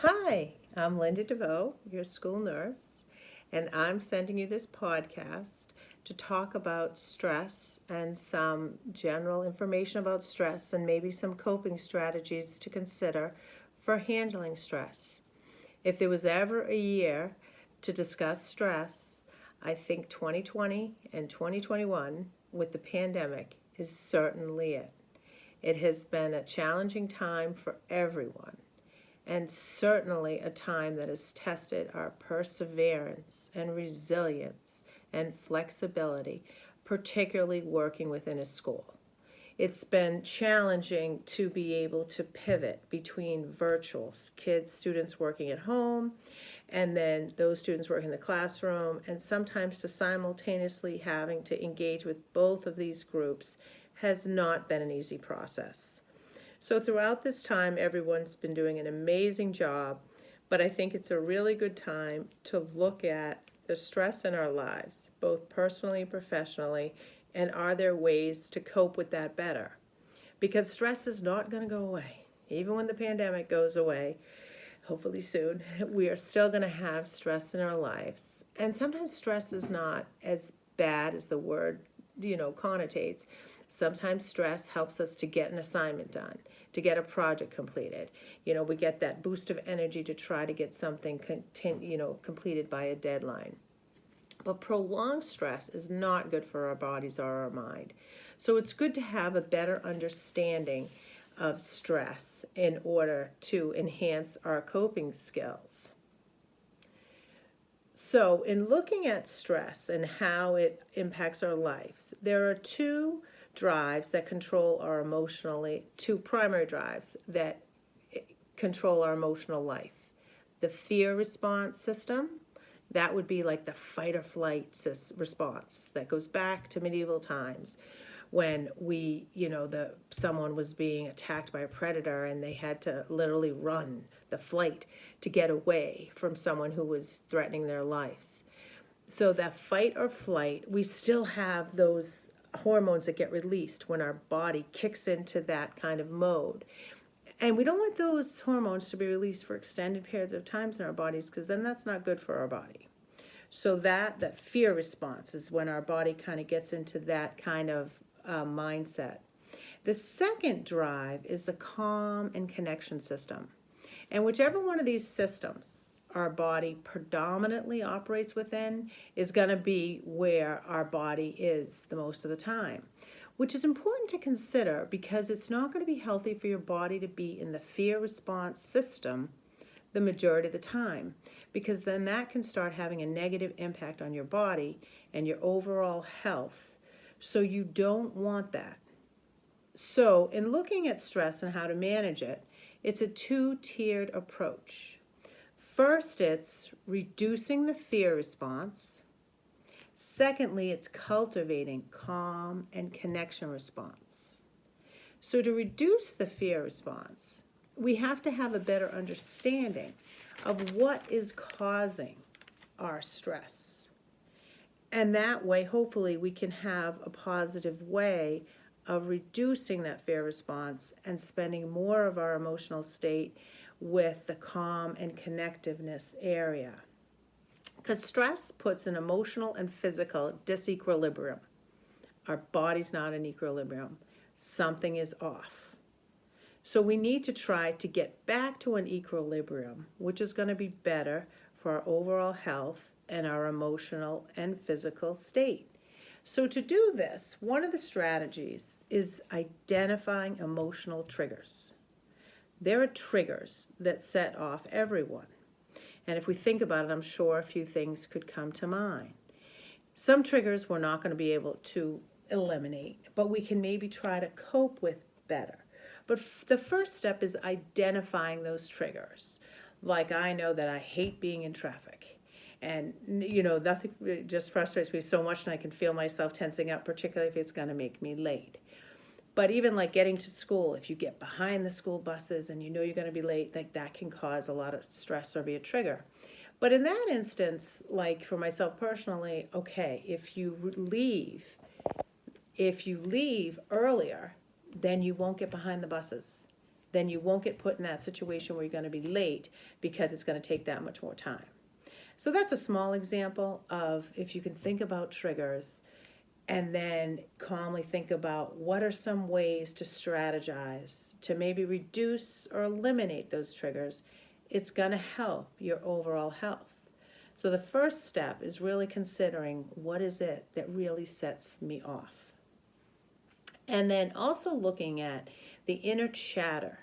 Hi, I'm Linda DeVoe, your school nurse, and I'm sending you this podcast to talk about stress and some general information about stress and maybe some coping strategies to consider for handling stress. If there was ever a year to discuss stress, I think 2020 and 2021 with the pandemic is certainly it. It has been a challenging time for everyone and certainly a time that has tested our perseverance and resilience and flexibility, particularly working within a school. It's been challenging to be able to pivot between virtual kids, students working at home, and then those students working in the classroom, and sometimes to simultaneously having to engage with both of these groups has not been an easy process. So throughout this time, everyone's been doing an amazing job, but I think it's a really good time to look at the stress in our lives, both personally and professionally, and are there ways to cope with that better? Because stress is not going to go away. Even when the pandemic goes away, hopefully soon, we are still going to have stress in our lives. And sometimes stress is not as bad as the word, connotates. Sometimes stress helps us to get an assignment done, to get a project completed. We get that boost of energy to try to get something completed by a deadline. But prolonged stress is not good for our bodies or our mind. So it's good to have a better understanding of stress in order to enhance our coping skills. So, in looking at stress and how it impacts our lives, there are two drives that control our two primary drives that control our emotional life. The fear response system, that would be like the fight or flight response that goes back to medieval times when someone was being attacked by a predator and they had to literally run the flight to get away from someone who was threatening their lives. So that fight or flight, we still have those hormones that get released when our body kicks into that kind of mode. And we don't want those hormones to be released for extended periods of times in our bodies, because then that's not good for our body. So that fear response is when our body kind of gets into that kind of mindset. The second drive is the calm and connection system. And whichever one of these systems our body predominantly operates within is going to be where our body is the most of the time, which is important to consider because it's not going to be healthy for your body to be in the fear response system the majority of the time, because then that can start having a negative impact on your body and your overall health. So you don't want that. So in looking at stress and how to manage it, it's a two-tiered approach. First, it's reducing the fear response. Secondly, it's cultivating calm and connection response. So to reduce the fear response, we have to have a better understanding of what is causing our stress. And that way, hopefully, we can have a positive way of reducing that fear response and spending more of our emotional state with the calm and connectiveness area. Because stress puts an emotional and physical disequilibrium. Our body's not in equilibrium. Something is off. So we need to try to get back to an equilibrium, which is going to be better for our overall health and our emotional and physical state. So to do this, one of the strategies is identifying emotional triggers. There are triggers that set off everyone. And if we think about it, I'm sure a few things could come to mind. Some triggers we're not going to be able to eliminate, but we can maybe try to cope with better. But the first step is identifying those triggers. Like, I know that I hate being in traffic. And, nothing just frustrates me so much, and I can feel myself tensing up, particularly if it's going to make me late. But even like getting to school, if you get behind the school buses and you're going to be late, like that can cause a lot of stress or be a trigger. But in that instance, like for myself personally, okay, if you leave earlier, then you won't get behind the buses. then you won't get put in that situation where you're going to be late because it's going to take that much more time. So that's a small example of if you can think about triggers and then calmly think about what are some ways to strategize to maybe reduce or eliminate those triggers, it's going to help your overall health. So the first step is really considering what is it that really sets me off. And then also looking at the inner chatter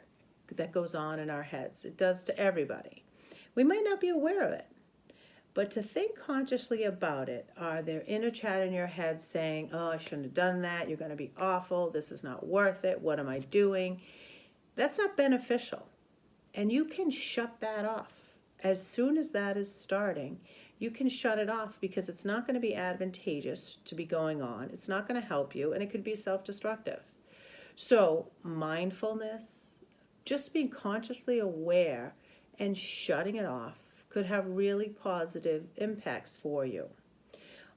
that goes on in our heads. It does to everybody. We might not be aware of it, but to think consciously about it, are there inner chatter in your head saying, oh, I shouldn't have done that, you're going to be awful, this is not worth it, what am I doing? That's not beneficial. And you can shut that off. As soon as that is starting, you can shut it off because it's not going to be advantageous to be going on. It's not going to help you, and it could be self-destructive. So mindfulness, just being consciously aware and shutting it off could have really positive impacts for you.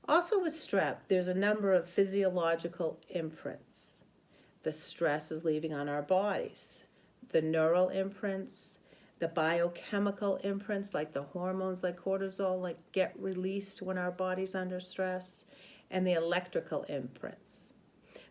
Also with strep, there's a number of physiological imprints. The stress is leaving on our bodies. The neural imprints, the biochemical imprints like the hormones like cortisol like get released when our body's under stress, and the electrical imprints.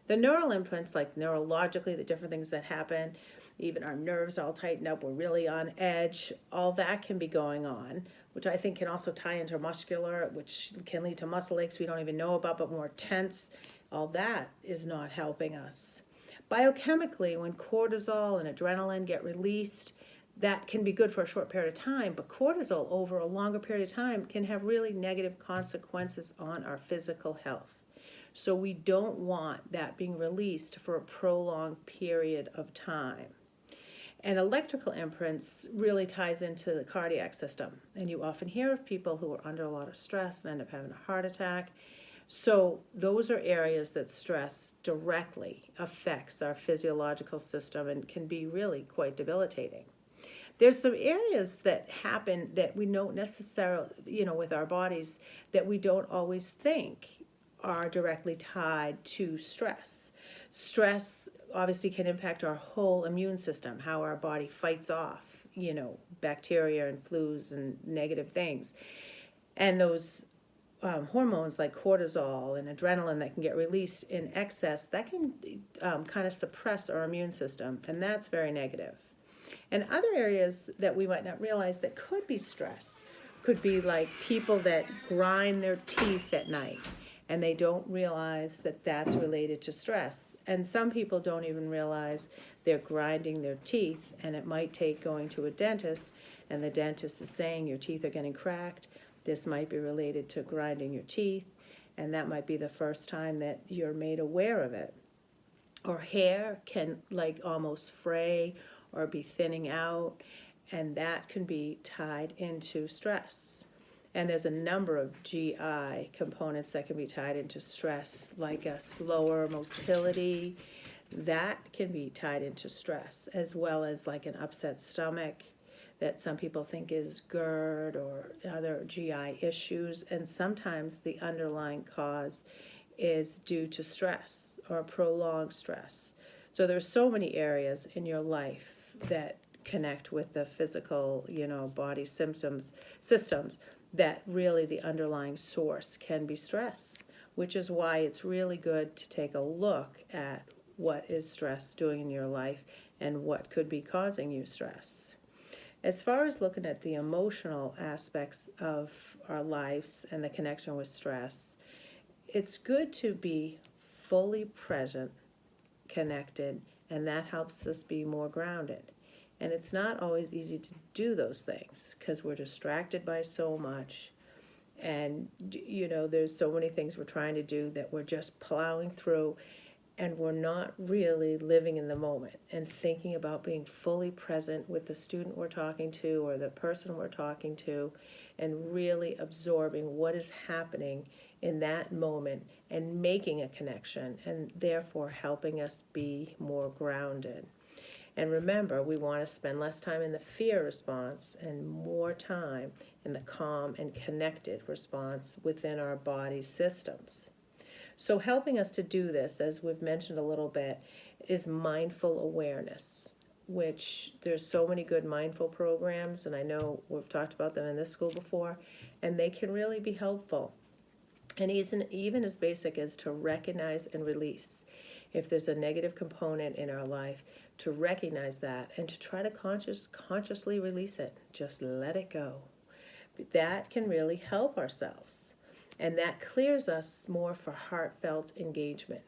The neural imprints, like neurologically, the different things that happen, even our nerves all tighten up, we're really on edge, all that can be going on, which I think can also tie into muscular, which can lead to muscle aches we don't even know about, but more tense. All that is not helping us. Biochemically, when cortisol and adrenaline get released, that can be good for a short period of time, but cortisol over a longer period of time can have really negative consequences on our physical health. So we don't want that being released for a prolonged period of time. And electrical imprints really ties into the cardiac system. And you often hear of people who are under a lot of stress and end up having a heart attack. So those are areas that stress directly affects our physiological system and can be really quite debilitating. There's some areas that happen that we don't necessarily, with our bodies that we don't always think are directly tied to stress. Stress obviously can impact our whole immune system, how our body fights off, bacteria and flus and negative things. And those hormones like cortisol and adrenaline that can get released in excess, that can kind of suppress our immune system, and that's very negative. And other areas that we might not realize that could be stress could be like people that grind their teeth at night and they don't realize that that's related to stress. And some people don't even realize they're grinding their teeth, and it might take going to a dentist, and the dentist is saying your teeth are getting cracked. This might be related to grinding your teeth, and that might be the first time that you're made aware of it. Or hair can almost fray or be thinning out, and that can be tied into stress. And there's a number of GI components that can be tied into stress, like a slower motility, that can be tied into stress, as well as like an upset stomach that some people think is GERD or other GI issues, and sometimes the underlying cause is due to stress or prolonged stress. So there's so many areas in your life that connect with the physical, body systems that really the underlying source can be stress, which is why it's really good to take a look at what is stress doing in your life and what could be causing you stress. As far as looking at the emotional aspects of our lives and the connection with stress, it's good to be fully present, connected, and that helps us be more grounded. And it's not always easy to do those things because we're distracted by so much. And, there's so many things we're trying to do that we're just plowing through, and we're not really living in the moment and thinking about being fully present with the student we're talking to or the person we're talking to, and really absorbing what is happening in that moment and making a connection, and therefore helping us be more grounded. And remember, we want to spend less time in the fear response and more time in the calm and connected response within our body systems. So helping us to do this, as we've mentioned a little bit, is mindful awareness. which there's so many good mindful programs, and I know we've talked about them in this school before, and they can really be helpful. And even as basic as to recognize and release. If there's a negative component in our life, to recognize that and to try to consciously release it. Just let it go. That can really help ourselves. And that clears us more for heartfelt engagement.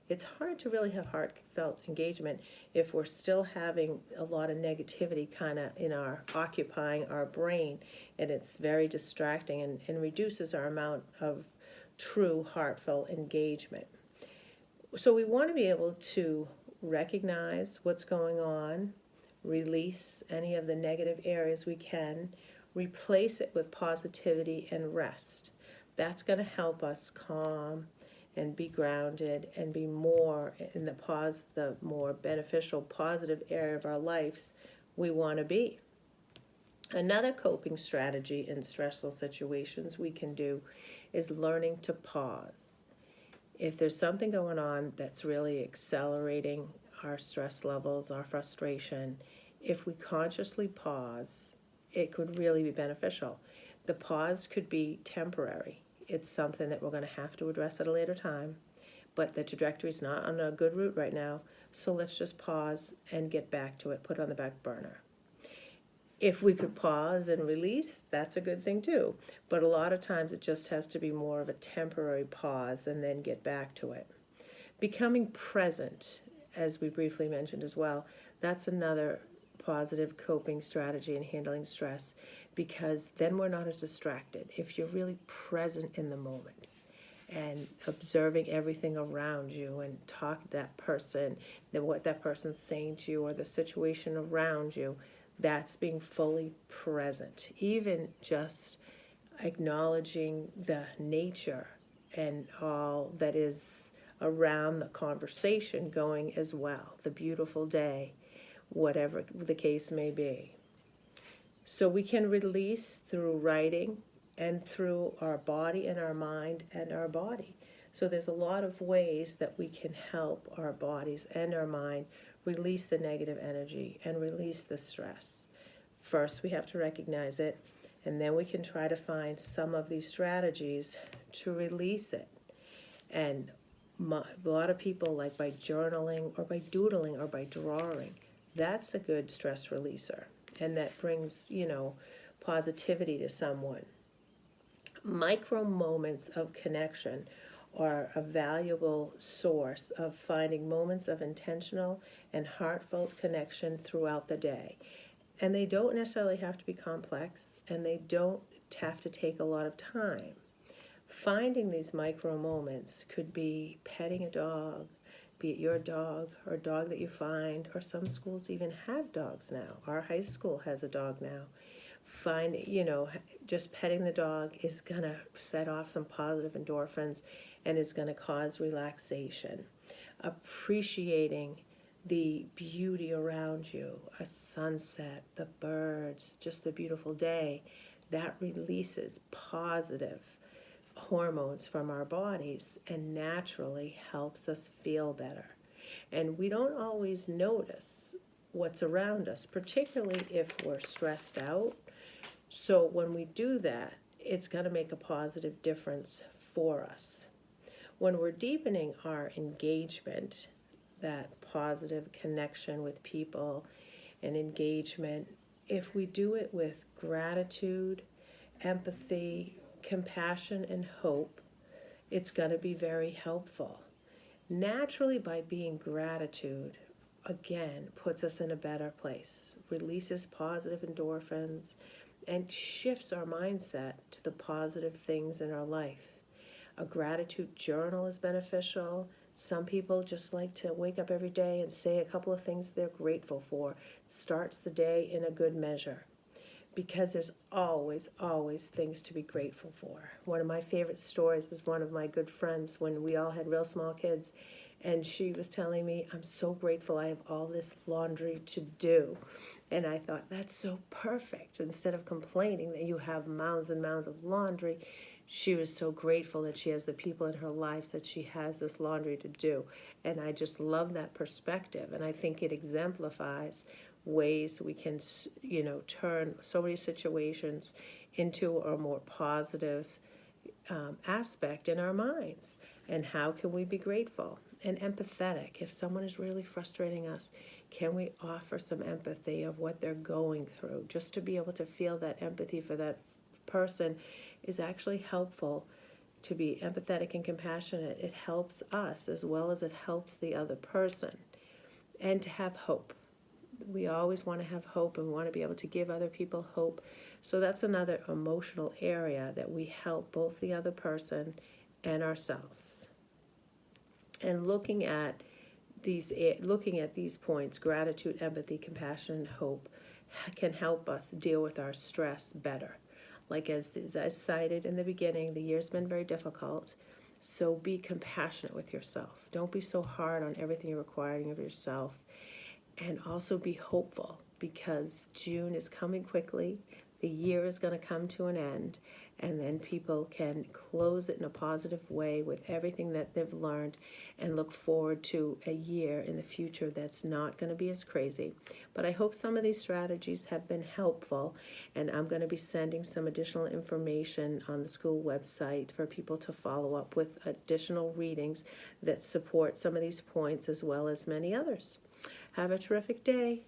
It's hard to really have heartfelt engagement if we're still having a lot of negativity kind of occupying our brain, and it's very distracting and reduces our amount of true heartfelt engagement. So we want to be able to recognize what's going on, release any of the negative areas we can, replace it with positivity and rest. That's going to help us calm and be grounded and be more in the more beneficial, positive area of our lives we want to be. Another coping strategy in stressful situations we can do is learning to pause. If there's something going on that's really accelerating our stress levels, our frustration, if we consciously pause, it could really be beneficial. The pause could be temporary. It's something that we're going to have to address at a later time, but the trajectory is not on a good route right now, so let's just pause and get back to it, put it on the back burner. If we could pause and release, that's a good thing too, but a lot of times it just has to be more of a temporary pause and then get back to it. Becoming present, as we briefly mentioned as well, that's another positive coping strategy in handling stress, because then we're not as distracted. If you're really present in the moment and observing everything around you and talk to that person, what that person's saying to you or the situation around you, that's being fully present. Even just acknowledging the nature and all that is around the conversation going as well, the beautiful day, whatever the case may be. So we can release through writing and through our body and our mind and our body. So there's a lot of ways that we can help our bodies and our mind release the negative energy and release the stress. First, we have to recognize it, and then we can try to find some of these strategies to release it. And a lot of people, like by journaling or by doodling or by drawing, that's a good stress releaser, and that brings, positivity to someone. Micro moments of connection are a valuable source of finding moments of intentional and heartfelt connection throughout the day. And they don't necessarily have to be complex, and they don't have to take a lot of time. Finding these micro moments could be petting a dog, be it your dog or a dog that you find, or some schools even have dogs now. Our high school has a dog now. Just petting the dog is going to set off some positive endorphins and is going to cause relaxation. Appreciating the beauty around you, a sunset, the birds, just a beautiful day, that releases positive hormones from our bodies and naturally helps us feel better. And we don't always notice what's around us, particularly if we're stressed out. So when we do that, it's going to make a positive difference for us. When we're deepening our engagement, that positive connection with people and engagement, if we do it with gratitude, empathy, compassion, and hope, it's going to be very helpful. Naturally, by being gratitude, again, puts us in a better place, releases positive endorphins, and shifts our mindset to the positive things in our life. A gratitude journal is beneficial. Some people just like to wake up every day and say a couple of things they're grateful for. Starts the day in a good measure, because there's always, always things to be grateful for. One of my favorite stories is one of my good friends when we all had real small kids, and she was telling me, I'm so grateful I have all this laundry to do. And I thought, that's so perfect. Instead of complaining that you have mounds and mounds of laundry, she was so grateful that she has the people in her life that she has this laundry to do. And I just love that perspective. And I think it exemplifies ways we can, turn so many situations into a more positive aspect in our minds. And how can we be grateful and empathetic? If someone is really frustrating us, can we offer some empathy of what they're going through? Just to be able to feel that empathy for that person is actually helpful. To be empathetic and compassionate, it helps us as well as it helps the other person. And to have hope. We always want to have hope and want to be able to give other people hope. So that's another emotional area that we help both the other person and ourselves. And looking at these points, gratitude, empathy, compassion, and hope, can help us deal with our stress better. Like as I cited in the beginning, the year's been very difficult. So be compassionate with yourself. Don't be so hard on everything you're requiring of yourself. And also be hopeful, because June is coming quickly. The year is going to come to an end, and then people can close it in a positive way with everything that they've learned and look forward to a year in the future that's not going to be as crazy. But I hope some of these strategies have been helpful, and I'm going to be sending some additional information on the school website for people to follow up with additional readings that support some of these points as well as many others. Have a terrific day.